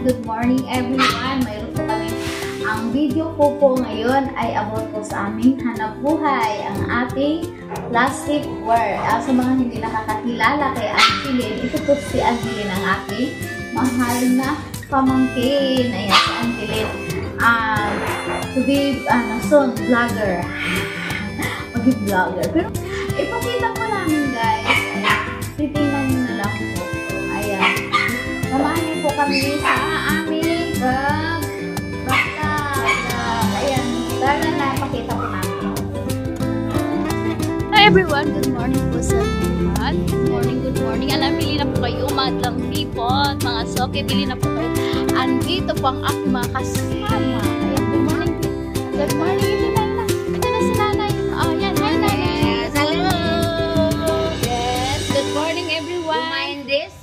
good morning everyone. Mayroon po kami. Ang video ko po ngayon ay about po sa aming hanap buhay, ang ating plasticware. Sa mga hindi nakakakilala kay Angeline, ito po si Angeline, ang aking mahal na pamangkin. Ayan, si Angeline. To be, soon, vlogger. Mag-vlogger. Pero, ipakita po namin guys. Ayan, titingnan nyo na lang po. Ayan. Samahan niyo po kami sa aming bag-bag. Ayan, tara na, pakita po namin. Hi everyone, good morning po sa lahat. Good morning. Alam, bili na po kayo, madlang people, mga soke, bili na po kayo. Andito po ang aking mga kasama. Ayan, good morning. Good morning, ito na si nanay. Oh, yan, hi nanay. Yes, hello. Yes, good morning everyone. You mind this?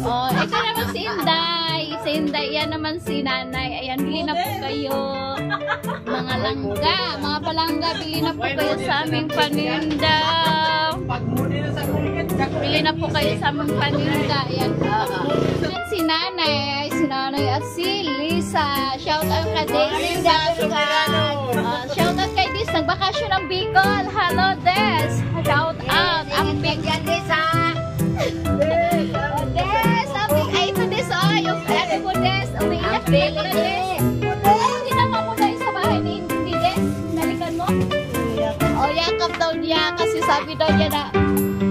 Oh, ikaw naman si Inday. Si Inday, yan naman si nanay. Ayan, bili na po kayo. Mga langga, mga palangga, bili na po kayo sa aming paninda. Bili na po kayo sa aming paninda. Ayan, si nanay at si Lisa. Shout out kay Des. Shout out kay Des, nagbakasyon ng Bicol. Hello Des. Shout out. Ang big Lisa. Des, aming ay ito Des. Yung ano mo Des, umiiyak na mo na Des. Hindi naman mo na sa bahay ni Des. Nalikan mo? O, yakap daw niya kasi sabi daw niya na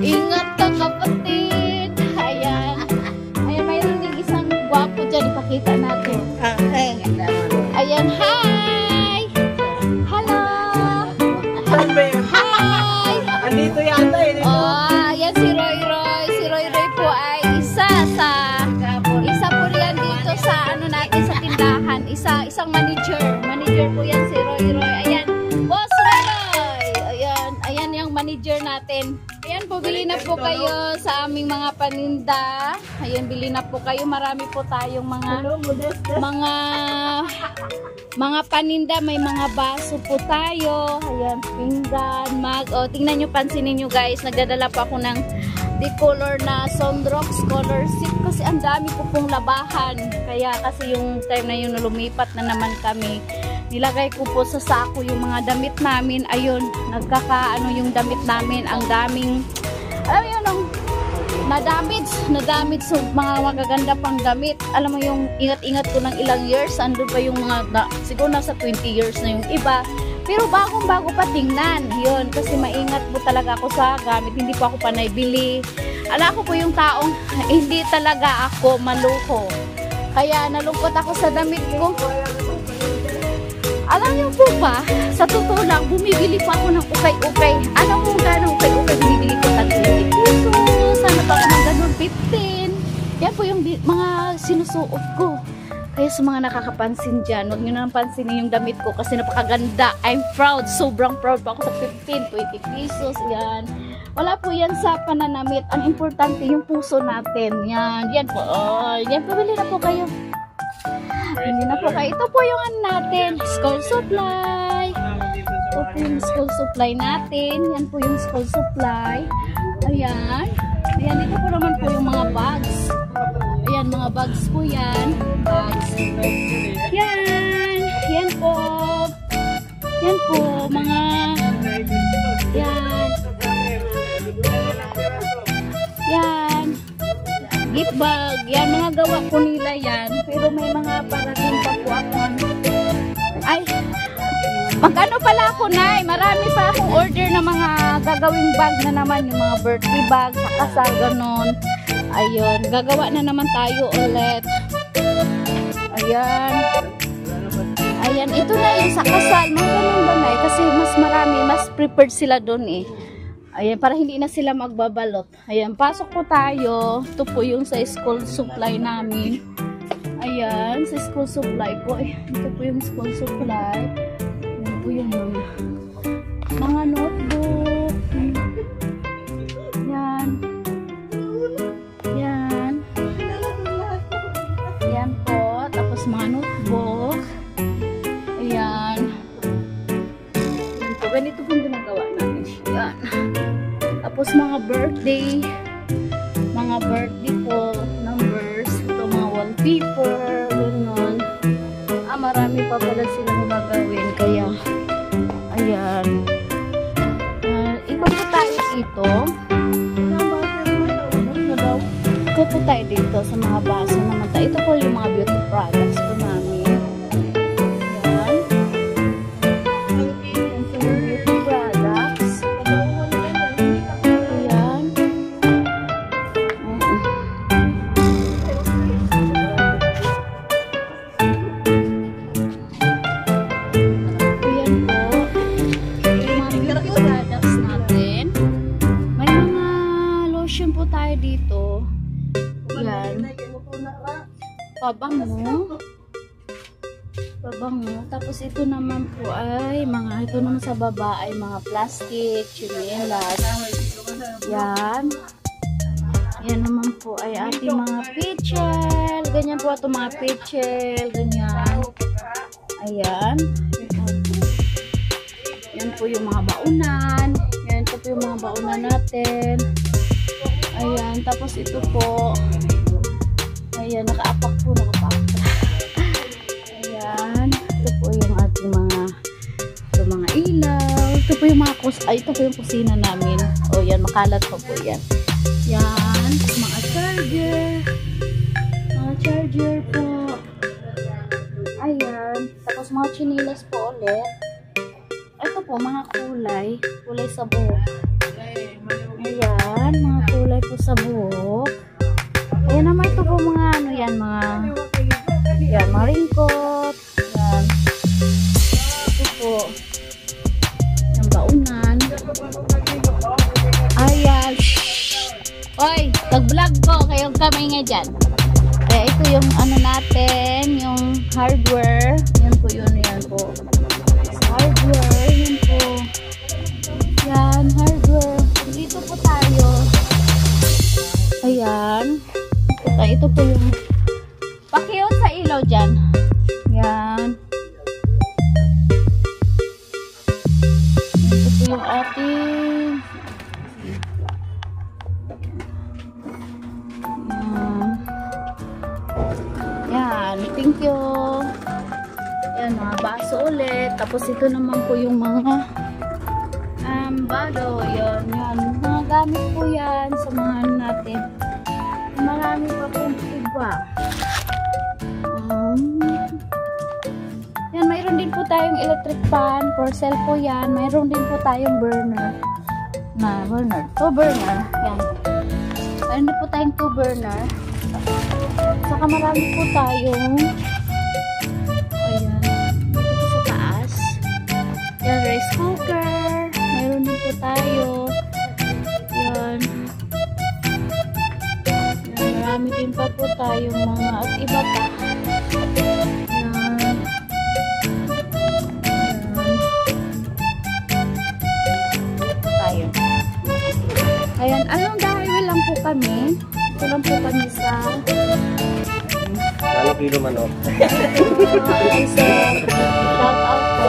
ingat ka kapatid. Ayan. Ayan, mayroon din isang gwapo dyan. Ipakita natin. Ayan, hi! Hello! Hi! Andito yata eh. Oh, ayan si Roy Roy. Si Roy Roy po ay isa po riyan dito sa ano natin sa tindahan. Isang manager. Manager po yan si Roy Roy. Ayan, Boss Roy Roy. Ayan yung manager natin. Ayan po, bili na po kayo sa aming mga paninda. Ayan, bili na po kayo. Marami po tayong mga paninda. May mga baso po tayo. Ayan, pinggan, mug. O, tingnan nyo, pansinin nyo guys. Nagdadala po ako ng Decolor na Sondrox Scholarship kasi ang dami po pong labahan. Kaya kasi yung time na yun lumipat na naman kami, nilagay ko po sa sako yung mga damit namin. Ayun, nagkakaano yung damit namin. Ang daming, alam mo yun, na-damage so mga magaganda pang damit. Alam mo yung ingat-ingat ko ng ilang years. Andun pa yung mga, siguro nasa 20 years na yung iba. Pero bagong-bago pa tingnan. Yun, kasi maingat po talaga ako sa gamit. Hindi po ako panay bili. Alam ko po yung taong hindi talaga ako maluho. Kaya nalungkot ako sa damit ko. Alam niyo po ba, sa totoo lang, bumibili pa ako ng ukay-ukay. Alam mo gano'ng ukay-ukay bumibili ko sa 20 pesos. Sana pa ako ng gano'n 15. Yan po yung mga sinusuot ko. Kaya sa mga nakakapansin dyan, huwag nyo na pansinin yung damit ko kasi napakaganda. I'm proud. Sobrang proud pa ako sa 15, 20 pesos. Yan. Wala po yan sa pananamit. Ang importante yung puso natin. Yan. Yan po. Oh, yan po. Bili na po kayo. Bili na po kayo. Ito po yung ano natin. School supply. Ito po yung school supply natin. Yan po yung school supply. Ayan. Ayan. Ito po naman po yung mga bags. Ayan, mga bags po yan. Bags. Yan. Yan po. Yan po. Mga yan. Yan. Gift bag. Yan, mga gawa po nila yan. Pero may mga parating pa po ako. Ay, magkano pala ako, Nay? Marami pa akong order na mga gagawing bag na naman. Yung mga birthday bag, sa kasal, ganon. Ayun, gagawa na naman tayo ulit. Ayan. Ayan, ito na yung sa kasal. Mga ganun ba na kasi mas marami, mas prepared sila doon eh. Ayan, para hindi na sila magbabalot. Ayan, pasok po tayo. Ito po yung sa school supply namin. Ayan, sa school supply po. Ito po yung school supply. Ayan po yung mga notebook. Ayan. Yan. Yan po. Tapos mga notebook. Ayan. Yan po. Ganito pong ginagawa namin. Yan. Tapos mga birthday marami pa pala silang gagawin. Kaya, ayan. Ikot po tayo dito. Ikot po tayo dito sa mga baso naman. Ito po yung mga beauty products po namin. Ayan. Ito po yung beauty products. Ayan. Po tayo dito. Yan. Pabango. Tapos ito naman po ay ito naman sa baba ay mga plastic, chinelas. Yan. Yan naman po ay ating mga pitchel. Ganyan po ito mga pitchel. Ganyan. Ayan. Yan po yung mga baunan. Yan po yung mga baunan natin. Ayan, tapos ito po, ayan, nakaapak. Ayan, ito po yung ating mga ilaw. Ito po yung ito po yung kusina namin. O yan, makalat pa po yan. Yan, mga charger po. Ayan, tapos mga chinilas po ulit. Ito po, mga kulay sa buhok. Ayan, mga kulay po sa buhok. Ayan naman ito po mga mga ringkot. Ayan. Ito po. Yung baunan. Ayan. Oy, tag-vlog ko. Kayong kami nga dyan. Kaya ito yung natin, yung hardware. Yan po yun. Yan po. Hardware. Yan po. Yan, hardware. Dito po tayo. Ayan. Ito po yung pakiyot sa ilaw dyan. Yan. Ito po yung ating yan. Thank you. Yan, mga baso ulit. Tapos ito naman po yung mga bado, yan. Mga gamit po yan sa mga natin. Marami pa po iba. Yan, mayroon din po tayong electric fan. For sale po yan. Mayroon din po tayong burner. Two burner. Yan. Mayroon din po tayong 2 burner. Saka marami po tayong ayan. Ito po sa taas. Yan, rice cooker. Mayroon din po tayo. Yan. Yan. Marami din pa po tayong mga at iba pa. Yan. Yan. Tayo. Ayan. Anong dahil lang po kami. Ito lang po kami sa Kala kilo manok. shout out po.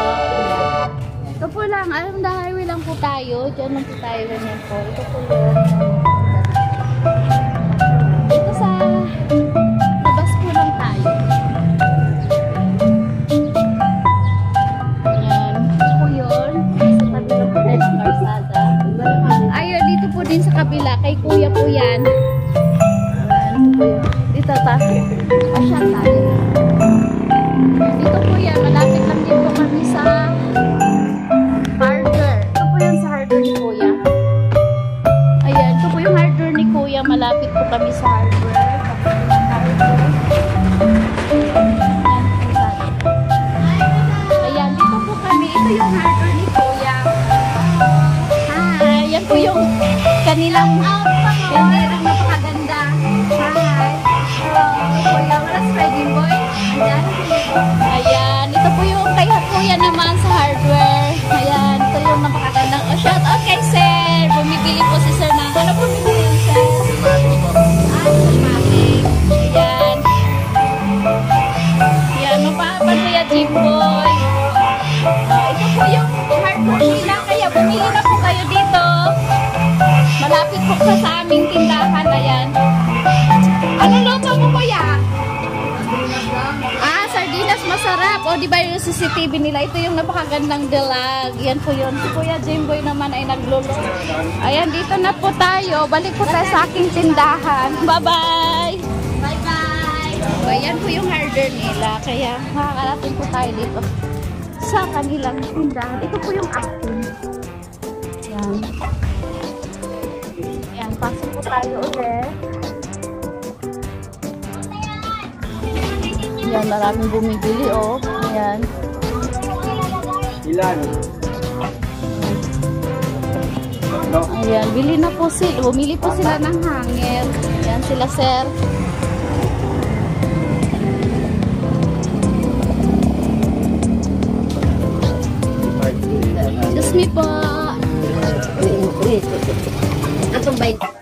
Ito po lang, alam na highway lang po tayo. Diyan lang po tayo, ganyan po. Ito po lang. Ito sa labas po lang tayo. Ayan. Ito po yun. Sa tabi lang po tayo sa karsada. Ayun, dito po din sa kabila. Kay kuya po yan. Ayan, ito po yun. Dito ta. Asya tayo. Dito po yan. Malapit lang din po kami sa hardware. Ito po yung sa hardware ni kuya. Ayan, ito po yung hardware ni kuya. Malapit po kami sa hardware. Ayan, dito po kami. Ito yung hardware ni kuya. Hi, yan po yung kanilang napakaganda. Hi. Kuya, what's riding boy? Ayan. Ayan, ito po yung kay kuya naman sa hardware. Ayan, ito yung napakagandang. Oh, shout out kay sir. Bumibili po si sir ng ano bumibili sir? Matic. Ayan. Ayan, mapapan kuya Jimboy. Ito po yung hardware nila. Kaya bumili na po kayo dito. Malapit po sa Sarap. O, di ba yung CCTV nila? Ito yung napakagandang dilag. Yan po yun. Si Kuya Jimboy naman ay naglolo. Ayan, dito na po tayo. Balik po tayo sa aking tindahan. Bye-bye! Bye-bye! Ayan po yung harder nila. Kaya makakarating po tayo dito sa kanilang tindahan. Ito po yung akin. Yan. Yan, pasok po tayo ulit. Yan, maraming bumibili, oh. Ayan. Ilan? Ayan, bili na po sila. Bumili po sila ng hanger. Ayan sila, sir. Excuse me po. Atong 20.